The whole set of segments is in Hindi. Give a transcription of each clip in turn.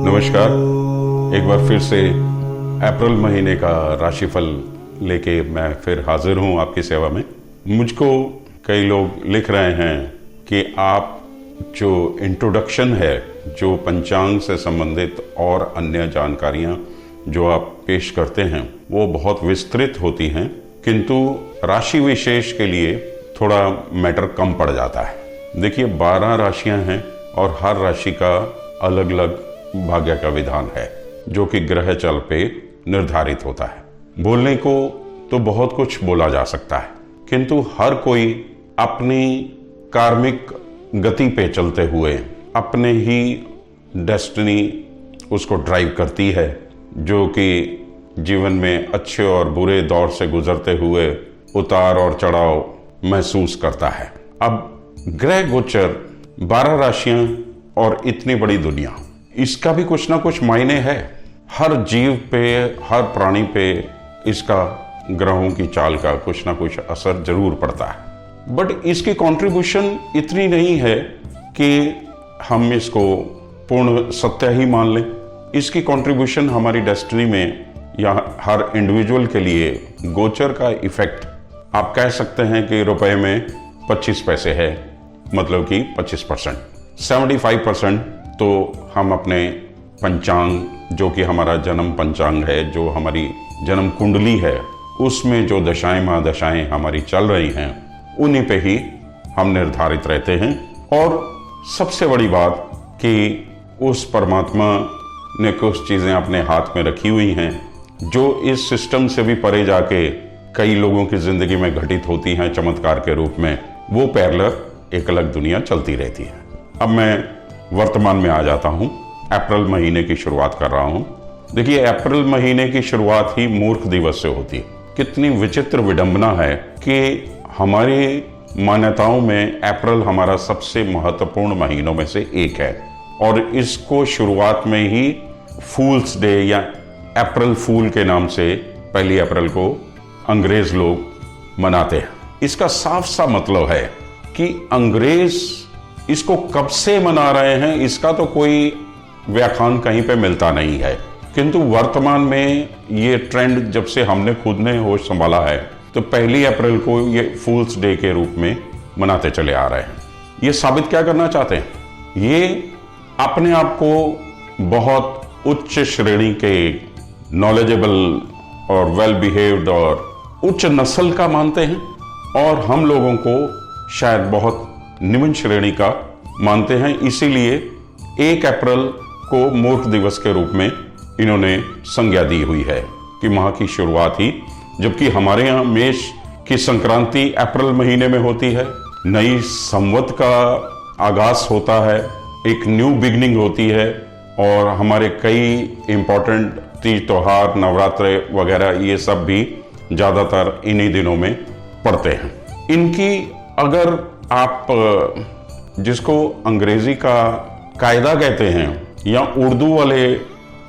नमस्कार। एक बार फिर से अप्रैल महीने का राशिफल लेके मैं फिर हाजिर हूं आपकी सेवा में। मुझको कई लोग लिख रहे हैं कि आप जो इंट्रोडक्शन है, जो पंचांग से संबंधित और अन्य जानकारियां जो आप पेश करते हैं वो बहुत विस्तृत होती हैं, किंतु राशि विशेष के लिए थोड़ा मैटर कम पड़ जाता है। देखिए, 12 राशियां हैं और हर राशि का अलग अलग भाग्य का विधान है जो कि ग्रह चल पे निर्धारित होता है। बोलने को तो बहुत कुछ बोला जा सकता है, किंतु हर कोई अपनी कार्मिक गति पे चलते हुए अपने ही डेस्टिनी उसको ड्राइव करती है, जो कि जीवन में अच्छे और बुरे दौर से गुजरते हुए उतार और चढ़ाव महसूस करता है। अब ग्रह गोचर, 12 राशियां और इतनी बड़ी दुनिया, इसका भी कुछ ना कुछ मायने है। हर जीव पे, हर प्राणी पे इसका, ग्रहों की चाल का कुछ ना कुछ असर जरूर पड़ता है। बट इसकी कंट्रीब्यूशन इतनी नहीं है कि हम इसको पूर्ण सत्य ही मान लें। इसकी कंट्रीब्यूशन हमारी डेस्टिनी में या हर इंडिविजुअल के लिए गोचर का इफेक्ट आप कह सकते हैं कि रुपए में 25 पैसे है, मतलब कि 25%। 75% तो हम अपने पंचांग, जो कि हमारा जन्म पंचांग है, जो हमारी जन्म कुंडली है, उसमें जो दशाएं महादशाएं हमारी चल रही हैं उन्हीं पे ही हम निर्धारित रहते हैं। और सबसे बड़ी बात कि उस परमात्मा ने कुछ चीज़ें अपने हाथ में रखी हुई हैं जो इस सिस्टम से भी परे जाके कई लोगों की जिंदगी में घटित होती हैं चमत्कार के रूप में। वो पैरेलल एक अलग दुनिया चलती रहती है। अब मैं वर्तमान में आ जाता हूं। अप्रैल महीने की शुरुआत कर रहा हूं। देखिए, अप्रैल महीने की शुरुआत ही मूर्ख दिवस से होती है। कितनी विचित्र विडंबना है कि हमारी मान्यताओं में अप्रैल हमारा सबसे महत्वपूर्ण महीनों में से एक है और इसको शुरुआत में ही फूल्स डे या अप्रैल फूल के नाम से 1 अप्रैल को अंग्रेज लोग मनाते हैं। इसका साफ सा मतलब है कि अंग्रेज इसको कब से मना रहे हैं इसका तो कोई व्याख्यान कहीं पे मिलता नहीं है, किंतु वर्तमान में ये ट्रेंड जब से हमने खुद ने होश संभाला है तो 1 अप्रैल को ये फूल्स डे के रूप में मनाते चले आ रहे हैं। ये साबित क्या करना चाहते हैं? ये अपने आप को बहुत उच्च श्रेणी के, नॉलेजेबल और वेल बिहेव्ड और उच्च नस्ल का मानते हैं और हम लोगों को शायद बहुत निम्न श्रेणी का मानते हैं। इसीलिए 1 अप्रैल को मूर्ख दिवस के रूप में इन्होंने संज्ञा दी हुई है कि माह की शुरुआत ही, जबकि हमारे यहाँ मेष की संक्रांति अप्रैल महीने में होती है, नई संवत का आगाज होता है, एक न्यू बिगनिंग होती है और हमारे कई इंपॉर्टेंट तीज त्योहार, नवरात्र वगैरह ये सब भी ज़्यादातर इन्हीं दिनों में पड़ते हैं। इनकी अगर आप जिसको अंग्रेजी का कायदा कहते हैं या उर्दू वाले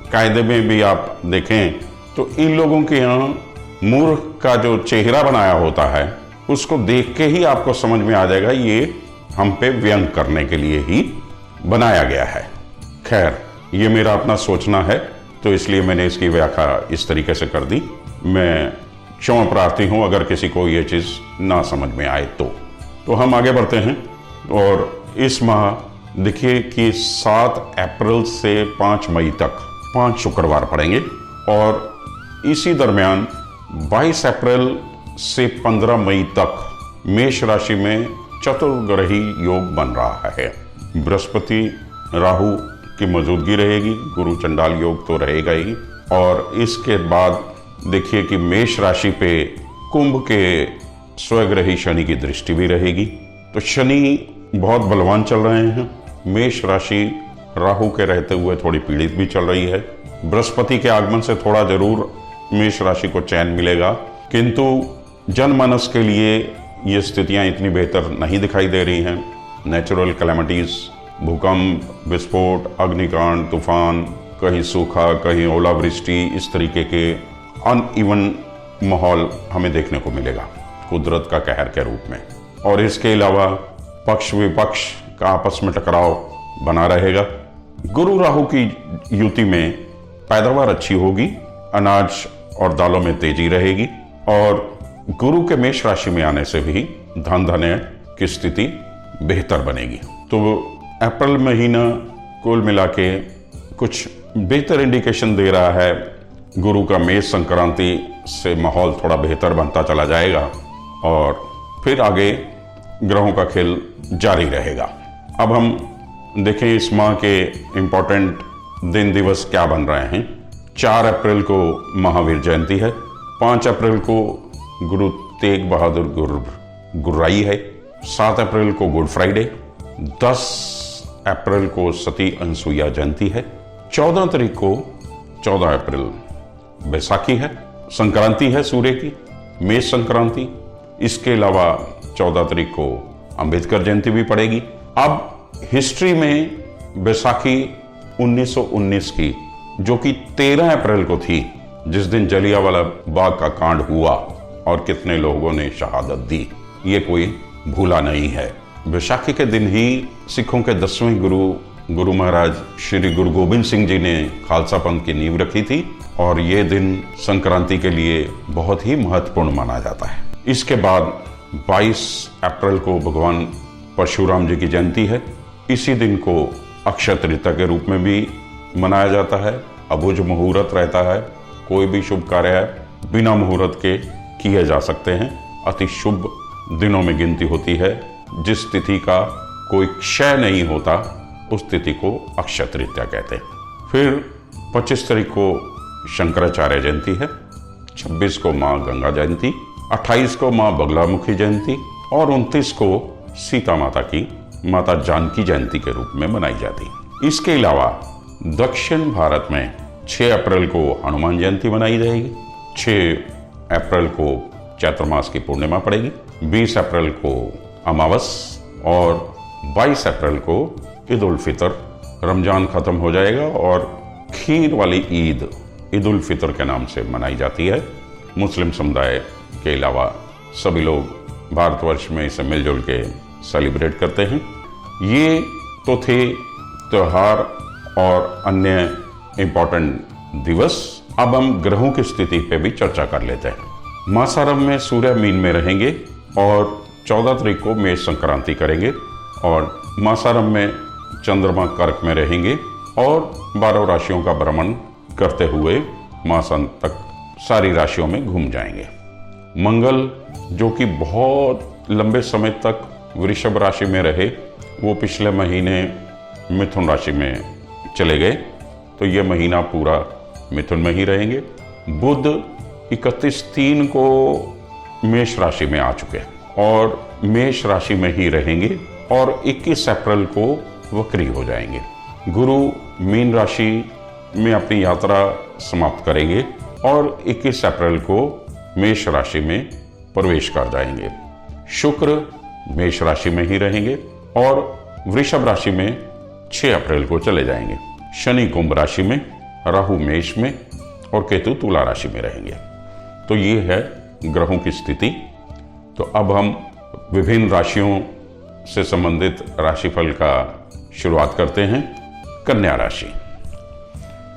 कायदे में भी आप देखें तो इन लोगों के यहाँ मूर्ख का जो चेहरा बनाया होता है उसको देख के ही आपको समझ में आ जाएगा ये हम पे व्यंग करने के लिए ही बनाया गया है। खैर, ये मेरा अपना सोचना है तो इसलिए मैंने इसकी व्याख्या इस तरीके से कर दी। मैं क्षमा प्रार्थी हूँ अगर किसी को ये चीज़ ना समझ में आए तो हम आगे बढ़ते हैं। और इस माह देखिए कि 7 अप्रैल से 5 मई तक 5 शुक्रवार पड़ेंगे और इसी दरमियान 22 अप्रैल से 15 मई तक मेष राशि में चतुर्ग्रही योग बन रहा है। बृहस्पति राहु की मौजूदगी रहेगी, गुरु चंडाल योग तो रहेगा ही। और इसके बाद देखिए कि मेष राशि पे कुंभ के स्वग्रही शनि की दृष्टि भी रहेगी। तो शनि बहुत बलवान चल रहे हैं। मेष राशि राहु के रहते हुए थोड़ी पीड़ित भी चल रही है। बृहस्पति के आगमन से थोड़ा जरूर मेष राशि को चैन मिलेगा, किंतु जनमानस के लिए ये स्थितियां इतनी बेहतर नहीं दिखाई दे रही हैं। नेचुरल कैलेमिटीज, भूकंप, विस्फोट, अग्निकांड, तूफान, कहीं सूखा, कहीं ओलावृष्टि, इस तरीके के अनइवन माहौल हमें देखने को मिलेगा कुदरत का कहर के रूप में। और इसके अलावा पक्ष विपक्ष का आपस में टकराव बना रहेगा। गुरु राहु की युति में पैदावार अच्छी होगी, अनाज और दालों में तेजी रहेगी, और गुरु के मेष राशि में आने से भी धन धान्य की स्थिति बेहतर बनेगी। तो अप्रैल महीना कुल मिला के कुछ बेहतर इंडिकेशन दे रहा है। गुरु का मेष संक्रांति से माहौल थोड़ा बेहतर बनता चला जाएगा और फिर आगे ग्रहों का खेल जारी रहेगा। अब हम देखें इस माह के इम्पोर्टेंट दिन दिवस क्या बन रहे हैं। 4 अप्रैल को महावीर जयंती है। 5 अप्रैल को गुरु तेग बहादुर गुर्राई है। 7 अप्रैल को गुड फ्राइडे। 10 अप्रैल को सती अनसुईया जयंती है। 14 तारीख को 14 अप्रैल बैसाखी है, संक्रांति है सूर्य की, मेष संक्रांति। इसके अलावा 14 तारीख को अंबेडकर जयंती भी पड़ेगी। अब हिस्ट्री में बैसाखी 1919 की, जो कि 13 अप्रैल को थी, जिस दिन जलियांवाला बाग का कांड हुआ और कितने लोगों ने शहादत दी, ये कोई भूला नहीं है। बैसाखी के दिन ही सिखों के 10वें गुरु महाराज श्री गुरु गोबिंद सिंह जी ने खालसा पंथ की नींव रखी थी, और ये दिन संक्रांति के लिए बहुत ही महत्वपूर्ण माना जाता है। इसके बाद 22 अप्रैल को भगवान परशुराम जी की जयंती है। इसी दिन को अक्षय तृतीया के रूप में भी मनाया जाता है। अबुझ मुहूर्त रहता है, कोई भी शुभ कार्य बिना मुहूर्त के किए जा सकते हैं। अति शुभ दिनों में गिनती होती है। जिस तिथि का कोई क्षय नहीं होता उस तिथि को अक्षय तृतीया कहते हैं। फिर 25 तारीख को शंकराचार्य जयंती है। 26 को माँ गंगा जयंती, 28 को माँ बगलामुखी जयंती और 29 को सीता माता की माता जानकी जयंती के रूप में मनाई जाती है। इसके अलावा दक्षिण भारत में 6 अप्रैल को हनुमान जयंती मनाई जाएगी। 6 अप्रैल को चैत्र मास की पूर्णिमा पड़ेगी। 20 अप्रैल को अमावस और 22 अप्रैल को ईद उल फितर, रमजान खत्म हो जाएगा और खीर वाली ईद उल फितर के नाम से मनाई जाती है। मुस्लिम समुदाय के अलावा सभी लोग भारतवर्ष में इसे मिलजुल के सेलिब्रेट करते हैं। ये तो थे त्योहार और अन्य इम्पोर्टेंट दिवस। अब हम ग्रहों की स्थिति पे भी चर्चा कर लेते हैं। मासारम में सूर्य मीन में रहेंगे और 14 तारीख को मेष संक्रांति करेंगे, और मासारम में चंद्रमा कर्क में रहेंगे और 12 राशियों का भ्रमण करते हुए मासांत तक सारी राशियों में घूम जाएंगे। मंगल जो कि बहुत लंबे समय तक वृषभ राशि में रहे, वो पिछले महीने मिथुन राशि में चले गए, तो ये महीना पूरा मिथुन में ही रहेंगे। बुध 31/3 को मेष राशि में आ चुके और मेष राशि में ही रहेंगे और 21 अप्रैल को वक्री हो जाएंगे। गुरु मीन राशि में अपनी यात्रा समाप्त करेंगे और 21 अप्रैल को मेष राशि में प्रवेश कर जाएंगे। शुक्र मेष राशि में ही रहेंगे और वृषभ राशि में 6 अप्रैल को चले जाएंगे। शनि कुंभ राशि में, राहु मेष में और केतु तुला राशि में रहेंगे। तो ये है ग्रहों की स्थिति। तो अब हम विभिन्न राशियों से संबंधित राशिफल का शुरुआत करते हैं। कन्या राशि।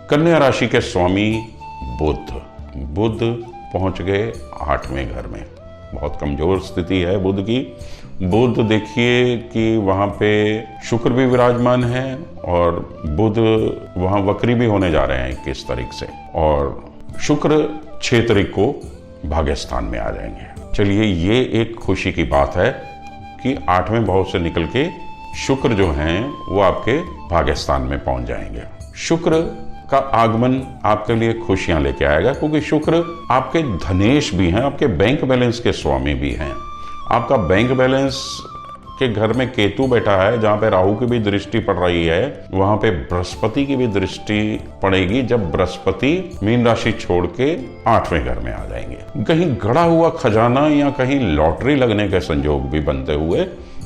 कन्या राशि के स्वामी बुध पहुंच गए 8वें घर में। बहुत कमजोर स्थिति है बुध की। बुध देखिए कि वहाँ पे शुक्र भी विराजमान है और बुध वहाँ वक्री भी होने जा रहे हैं 21 तारीख से, और शुक्र 6 तारीख को भाग्यस्थान में आ जाएंगे। चलिए, ये एक खुशी की बात है कि 8वें भाव से निकल के शुक्र जो हैं वो आपके भाग्यस्थान में पहुंच जाएंगे। शुक्र का आगमन आपके लिए खुशियां लेके आएगा, क्योंकि शुक्र आपके धनेश भी हैं, आपके बैंक बैलेंस के स्वामी भी हैं। आपका बैंक बैलेंस आपके घर में केतु बैठा है, जहां पे राहु की भी दृष्टि पड़ रही है, वहां पे बृहस्पति की भी दृष्टि पड़ेगी, जब बृहस्पति मीन राशि छोड़ के 8वें घर में आ जाएंगे। कहीं गड़ा हुआ खजाना या कहीं लॉटरी लगने के संयोग भी बनते हुए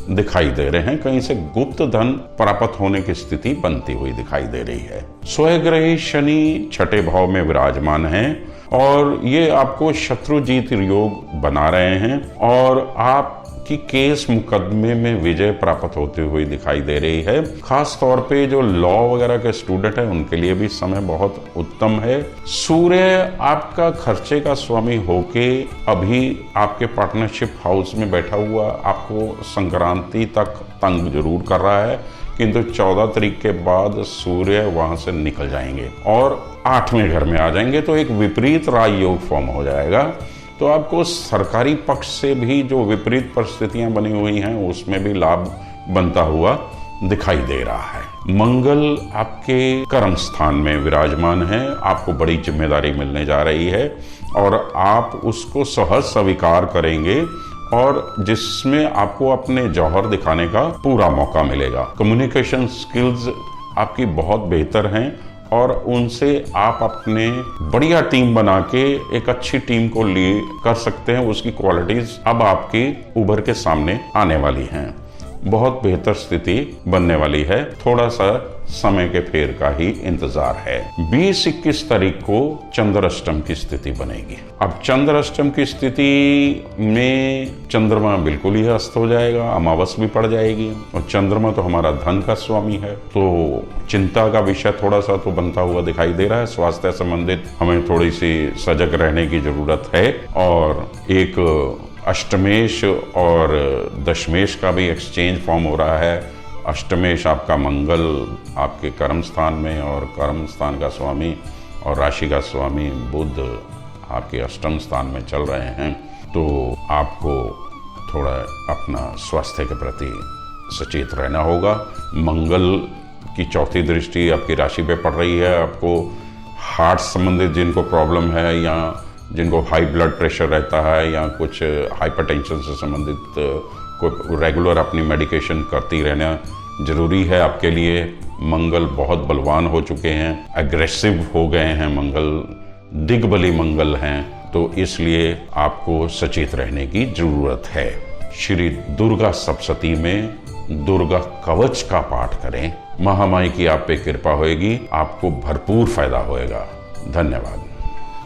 दिखाई दे रहे हैं। कहीं से गुप्त धन प्राप्त होने की स्थिति बनती हुई दिखाई दे रही है। स्वग्रही शनि 6ठे भाव में विराजमान हैं और ये आपको शत्रु जीत योग बना रहे हैं और आपकी केस मुकदमे में विजय प्राप्त होती हुई दिखाई दे रही है। खास तौर पे जो लॉ वगैरह के स्टूडेंट हैं उनके लिए भी समय बहुत उत्तम है। सूर्य आपका खर्चे का स्वामी होके अभी आपके पार्टनरशिप हाउस में बैठा हुआ आपको संक्रांति तक तंग जरूर कर रहा है, किंतु 14 तारीख के बाद सूर्य वहां से निकल जाएंगे और 8वें घर में आ जाएंगे, तो एक विपरीत राज योग फॉर्म हो जाएगा। तो आपको सरकारी पक्ष से भी जो विपरीत परिस्थितियां बनी हुई हैं उसमें भी लाभ बनता हुआ दिखाई दे रहा है। मंगल आपके कर्म स्थान में विराजमान है, आपको बड़ी जिम्मेदारी मिलने जा रही है और आप उसको सहज स्वीकार करेंगे और जिसमें आपको अपने जौहर दिखाने का पूरा मौका मिलेगा। कम्युनिकेशन स्किल्स आपकी बहुत बेहतर हैं और उनसे आप अपने बढ़िया टीम बना के एक अच्छी टीम को लीड कर सकते हैं। उसकी क्वालिटीज अब आपकी उभर के सामने आने वाली हैं। बहुत बेहतर स्थिति बनने वाली है, थोड़ा सा समय के फेर का ही इंतजार है। 20-21 तारीख को चंद्राष्टम की स्थिति बनेगी। अब चंद्राष्टम की स्थिति में चंद्रमा बिल्कुल ही अस्त हो जाएगा, अमावस भी पड़ जाएगी और चंद्रमा तो हमारा धन का स्वामी है, तो चिंता का विषय थोड़ा सा तो बनता हुआ दिखाई दे रहा है। स्वास्थ्य संबंधित हमें थोड़ी सी सजग रहने की जरूरत है और एक अष्टमेश और दशमेश का भी एक्सचेंज फॉर्म हो रहा है। अष्टमेश आपका मंगल आपके कर्म स्थान में और कर्म स्थान का स्वामी और राशि का स्वामी बुध आपके अष्टम स्थान में चल रहे हैं, तो आपको थोड़ा अपना स्वास्थ्य के प्रति सचेत रहना होगा। मंगल की 4थी दृष्टि आपकी राशि पे पड़ रही है। आपको हार्ट संबंधित जिनको प्रॉब्लम है या जिनको हाई ब्लड प्रेशर रहता है या कुछ हाइपरटेंशन से संबंधित कोई रेगुलर अपनी मेडिकेशन करती रहना जरूरी है आपके लिए। मंगल बहुत बलवान हो चुके हैं, एग्रेसिव हो गए हैं, मंगल दिग्बली मंगल हैं, तो इसलिए आपको सचेत रहने की जरूरत है। श्री दुर्गा सप्तशती में दुर्गा कवच का पाठ करें, महामाई की आप पे कृपा होएगी, आपको भरपूर फायदा होएगा। धन्यवाद।